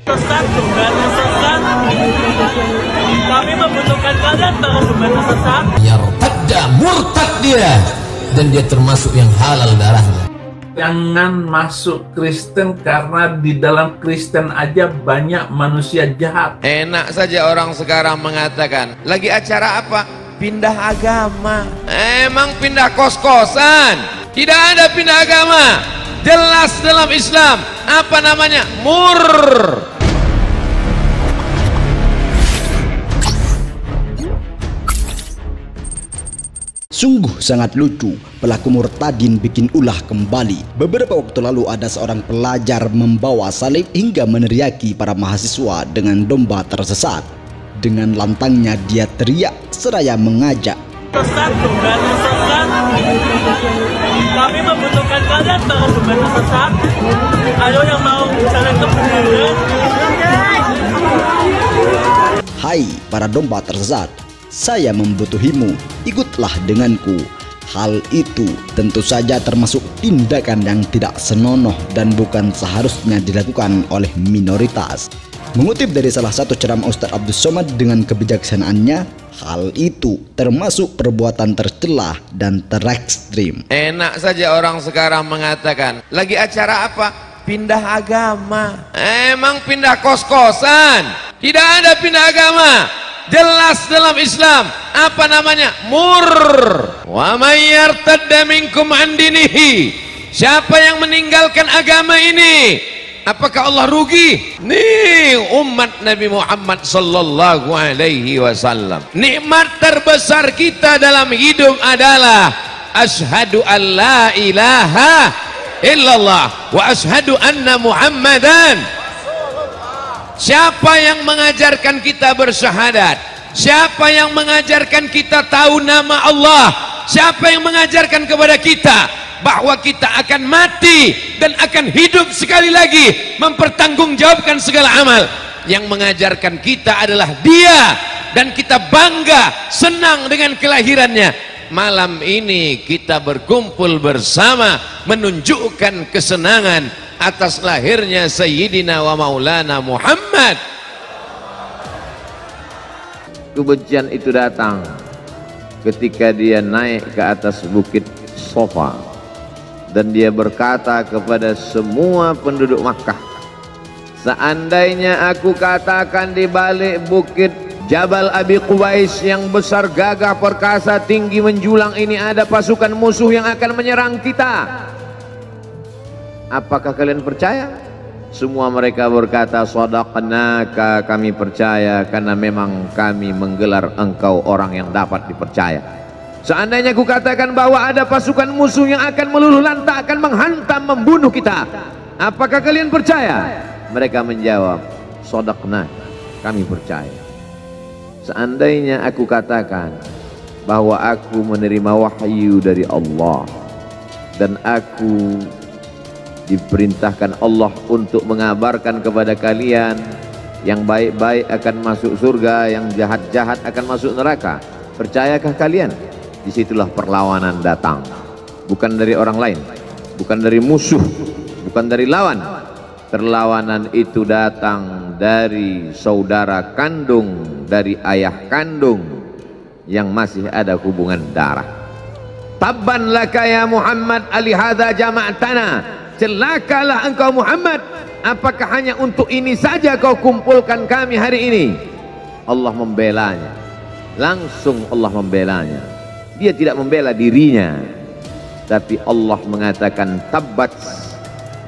Sesat, sumbernya sesat. Kami membutuhkan kalian para sumbernya sesat. Yartadda, murtad dia, dan dia termasuk yang halal darahnya. Jangan masuk Kristen karena di dalam Kristen aja banyak manusia jahat. Enak saja orang sekarang mengatakan, lagi acara apa? Pindah agama. Emang pindah kos-kosan? Tidak ada pindah agama. Jelas dalam Islam apa namanya? Mur. Sungguh sangat lucu, pelaku murtadin bikin ulah kembali. Beberapa waktu lalu ada seorang pelajar membawa salib hingga meneriaki para mahasiswa dengan domba tersesat. Dengan lantangnya dia teriak seraya mengajak. Sesat, sumbernya sesat. Kami membutuhkan kalian para sumbernya sesat. Ayo yang mau jalan ke kuburan. Hai para domba tersesat, saya membutuhimu, ikutlah denganku. Hal itu tentu saja termasuk tindakan yang tidak senonoh dan bukan seharusnya dilakukan oleh minoritas. Mengutip dari salah satu ceramah Ustadz Abdus Somad dengan kebijaksanaannya, hal itu termasuk perbuatan tercela dan terekstrim. Enak saja orang sekarang mengatakan, lagi acara apa? Pindah agama. Emang pindah kos-kosan? Tidak ada pindah agama. Jelas dalam Islam apa namanya? Mur. Wa may yartadda minkum an dinihi. Siapa yang meninggalkan agama ini, apakah Allah rugi? Nih umat Nabi Muhammad sallallahu alaihi wasallam. Nikmat terbesar kita dalam hidup adalah asyhadu an la ilaha illallah wa asyhadu anna Muhammadan. Siapa yang mengajarkan kita bersyahadat? Siapa yang mengajarkan kita tahu nama Allah? Siapa yang mengajarkan kepada kita bahwa kita akan mati dan akan hidup sekali lagi mempertanggungjawabkan segala amal? Yang mengajarkan kita adalah Dia, dan kita bangga, senang dengan kelahirannya. Malam ini kita berkumpul bersama menunjukkan kesenangan atas lahirnya Sayyidina wa Maulana Muhammad. Kebencian itu datang ketika dia naik ke atas bukit Sofa dan dia berkata kepada semua penduduk Makkah, seandainya aku katakan di balik bukit Jabal Abi Qubais yang besar, gagah, perkasa, tinggi, menjulang ini ada pasukan musuh yang akan menyerang kita, apakah kalian percaya? Semua mereka berkata, shadaqnaka, kami percaya karena memang kami menggelar engkau orang yang dapat dipercaya. Seandainya aku katakan bahwa ada pasukan musuh yang akan meluluh lantak, akan menghantam, membunuh kita, apakah kalian percaya? Mereka menjawab, shadaqnaka, kami percaya. Seandainya aku katakan bahwa aku menerima wahyu dari Allah dan aku diperintahkan Allah untuk mengabarkan kepada kalian yang baik-baik akan masuk surga, yang jahat-jahat akan masuk neraka, percayakah kalian? Disitulah perlawanan datang, bukan dari orang lain, bukan dari musuh, bukan dari lawan. Perlawanan itu datang dari saudara kandung, dari ayah kandung yang masih ada hubungan darah. Tabban laka ya Muhammad alihada jama'tana. Celakalah engkau Muhammad, apakah hanya untuk ini saja kau kumpulkan kami hari ini? Allah membelanya, langsung Allah membelanya. Dia tidak membela dirinya, tapi Allah mengatakan, tabbat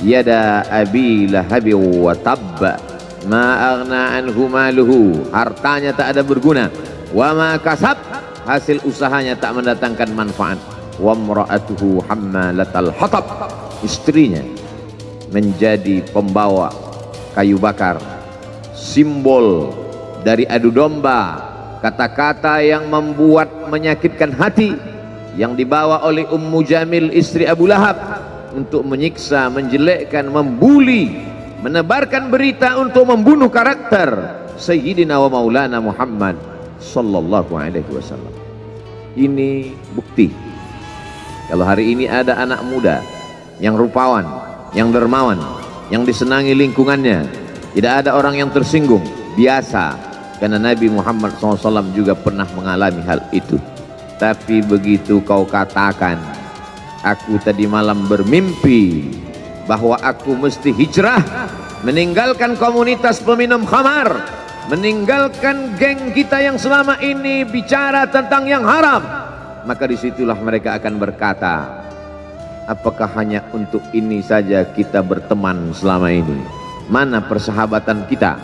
yada abi lahabi wa tabba ma aghna anhu maluhu, hartanya tak ada berguna, wa ma kasab, hasil usahanya tak mendatangkan manfaat, wa imra'atuhu hammalatal hatab, istrinya menjadi pembawa kayu bakar, simbol dari adu domba, kata-kata yang membuat menyakitkan hati yang dibawa oleh Ummu Jamil istri Abu Lahab untuk menyiksa, menjelekkan, membuli, menebarkan berita untuk membunuh karakter Sayyidina wa Maulana Muhammad sallallahu alaihi wasallam. Ini bukti kalau hari ini ada anak muda yang rupawan, yang dermawan, yang disenangi lingkungannya, Tidak ada orang yang tersinggung, biasa, karena Nabi Muhammad SAW juga pernah mengalami hal itu. Tapi begitu kau katakan, aku tadi malam bermimpi bahwa aku mesti hijrah, meninggalkan komunitas peminum khamar, meninggalkan geng kita yang selama ini bicara tentang yang haram, maka disitulah mereka akan berkata, apakah hanya untuk ini saja kita berteman selama ini? Mana persahabatan kita?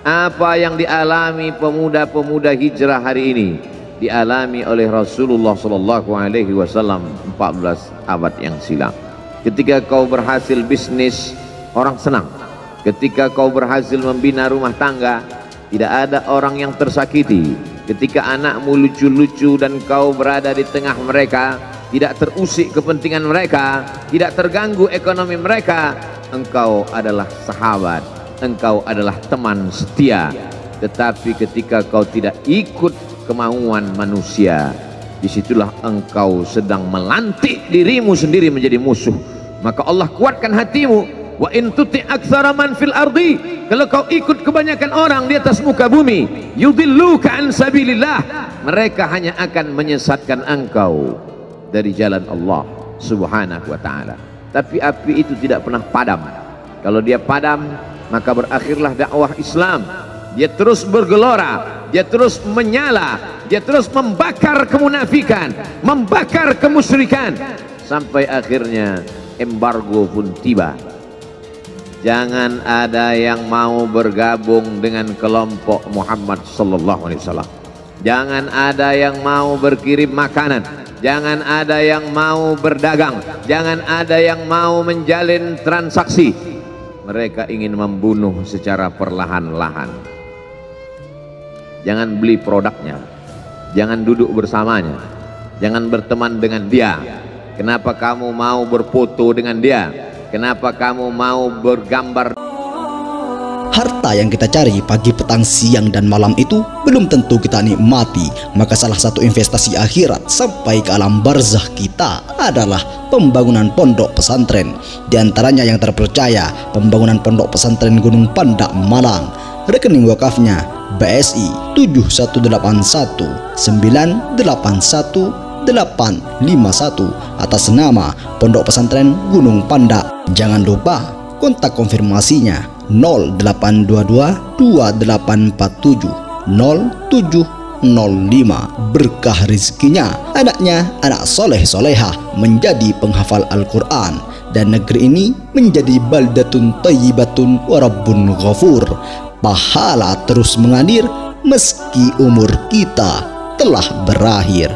Apa yang dialami pemuda-pemuda hijrah hari ini dialami oleh Rasulullah SAW 14 abad yang silam. Ketika kau berhasil bisnis, orang senang. Ketika kau berhasil membina rumah tangga, tidak ada orang yang tersakiti. Ketika anakmu lucu-lucu dan kau berada di tengah mereka, tidak terusik kepentingan mereka, tidak terganggu ekonomi mereka, engkau adalah sahabat, engkau adalah teman setia. Tetapi ketika kau tidak ikut kemauan manusia, disitulah engkau sedang melantik dirimu sendiri menjadi musuh. Maka Allah kuatkan hatimu. Wa in tuti aktsara man fil ardi, kalau kau ikut kebanyakan orang di atas muka bumi, yudilluka an sabilillah, mereka hanya akan menyesatkan engkau dari jalan Allah Subhanahu wa taala. Tapi api itu tidak pernah padam. Kalau dia padam, maka berakhirlah dakwah Islam. Dia terus bergelora, dia terus menyala, dia terus membakar kemunafikan, membakar kemusyrikan, sampai akhirnya embargo pun tiba. Jangan ada yang mau bergabung dengan kelompok Muhammad sallallahu alaihi wasallam. Jangan ada yang mau berkirim makanan. Jangan ada yang mau berdagang. Jangan ada yang mau menjalin transaksi. Mereka ingin membunuh secara perlahan-lahan. Jangan beli produknya. Jangan duduk bersamanya. Jangan berteman dengan dia. Kenapa kamu mau berfoto dengan dia? Kenapa kamu mau bergambar? Harta yang kita cari pagi, petang, siang, dan malam itu belum tentu kita nikmati. Maka salah satu investasi akhirat sampai ke alam barzah kita adalah pembangunan pondok pesantren. Di antaranya yang terpercaya, pembangunan pondok pesantren Gunung Pandak Malang. Rekening wakafnya BSI 7181981851 atas nama Pondok Pesantren Gunung Pandak. Jangan lupa kontak konfirmasinya 082228470705. Berkah rezekinya, anaknya anak soleh soleha menjadi penghafal Al-Quran, dan negeri ini menjadi baldatun thayyibatun wa rabbun ghafur. Pahala terus mengalir meski umur kita telah berakhir.